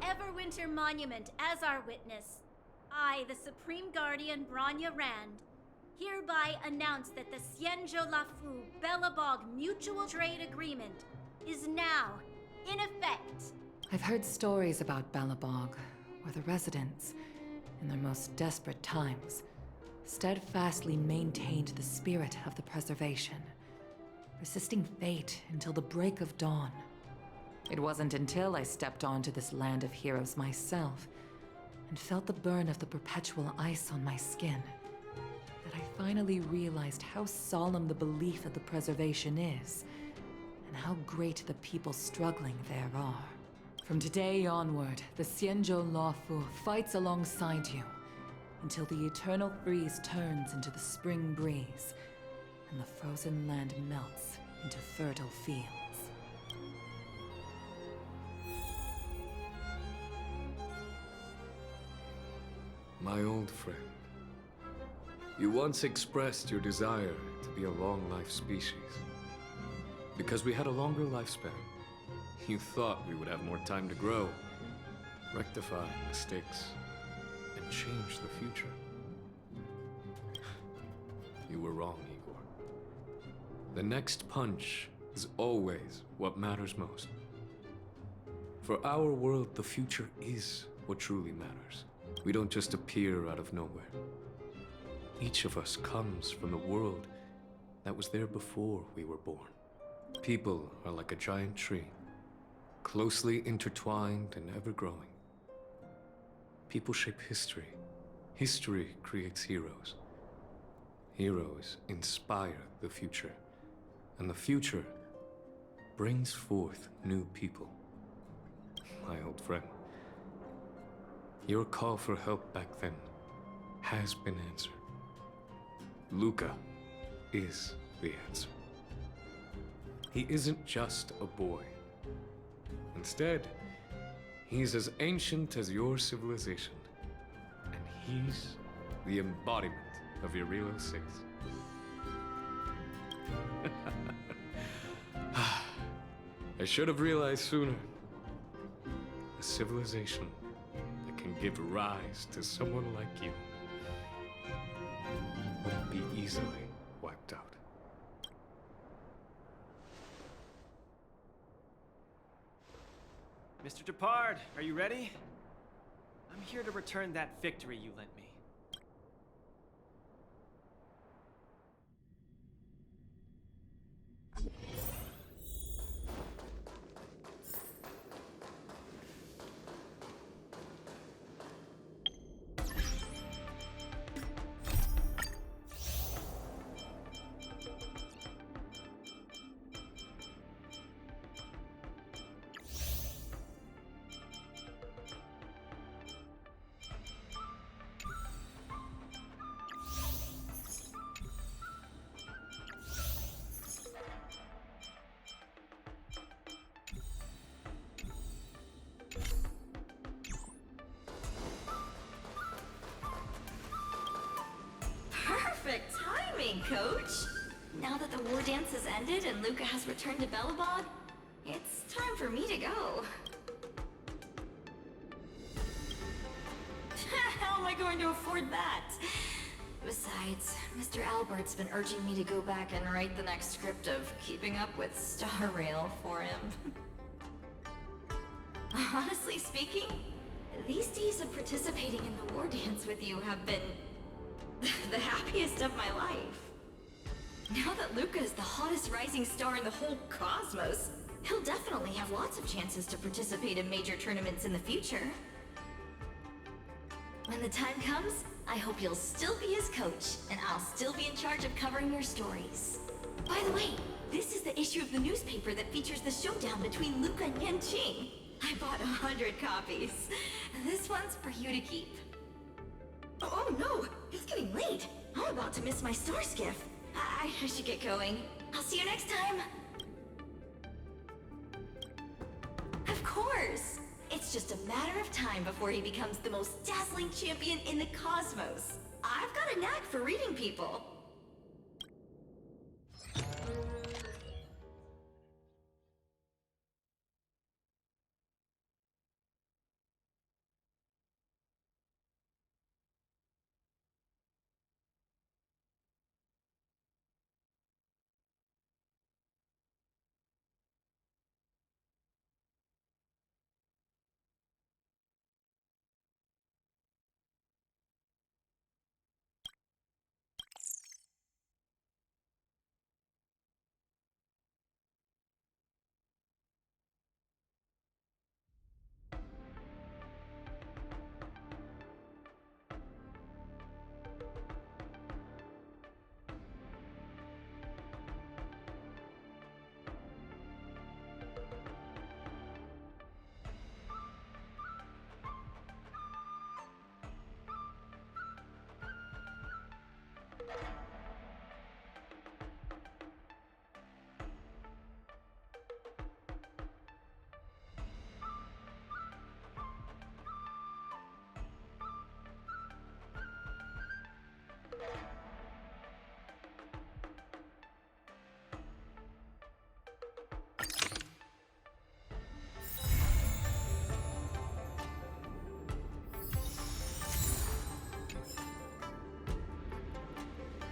Everwinter Monument as our witness, I, the Supreme Guardian Branya Rand, hereby announce that the Xianzhou Lafu Belobog Mutual Trade Agreement is now in effect. I've heard stories about Belobog, where the residents, in their most desperate times, steadfastly maintained the spirit of the preservation, resisting fate until the break of dawn. It wasn't until I stepped onto this land of heroes myself and felt the burn of the perpetual ice on my skin that I finally realized how solemn the belief of the preservation is and how great the people struggling there are. From today onward, the Xianzhou Lafu fights alongside you until the eternal freeze turns into the spring breeze and the frozen land melts into fertile fields. My old friend, you once expressed your desire to be a long-life species. Because we had a longer lifespan, you thought we would have more time to grow, rectify mistakes, and change the future. You were wrong, Igor. The next punch is always what matters most. For our world, the future is what truly matters. We don't just appear out of nowhere. Each of us comes from the world that was there before we were born. People are like a giant tree, closely intertwined and ever-growing. People shape history. History creates heroes. Heroes inspire the future. And the future brings forth new people. My old friend, your call for help back then has been answered. Luca is the answer. He isn't just a boy. Instead, he's as ancient as your civilization. And he's the embodiment of Irilo 6. I should have realized sooner. A civilization that can give rise to someone like you wouldn't be easily wiped out. Mr. Depard, are you ready? I'm here to return that victory you lent me. Perfect timing, Coach! Now that the wardance has ended and Luca has returned to Belobog, it's time for me to go. How am I going to afford that? Besides, Mr. Albert's been urging me to go back and write the next script of Keeping Up with Star Rail for him. Honestly speaking, these days of participating in the wardance with you have been the happiest of my life. Now that Luca is the hottest rising star in the whole cosmos, he'll definitely have lots of chances to participate in major tournaments in the future. When the time comes, I hope you'll still be his coach, and I'll still be in charge of covering your stories. By the way, this is the issue of the newspaper that features the showdown between Luca and Yanqing. I bought 100 copies. This one's for you to keep. Oh no, it's getting late. I'm about to miss my star skiff. I should get going. I'll see you next time. Of course. It's just a matter of time before he becomes the most dazzling champion in the cosmos. I've got a knack for reading people.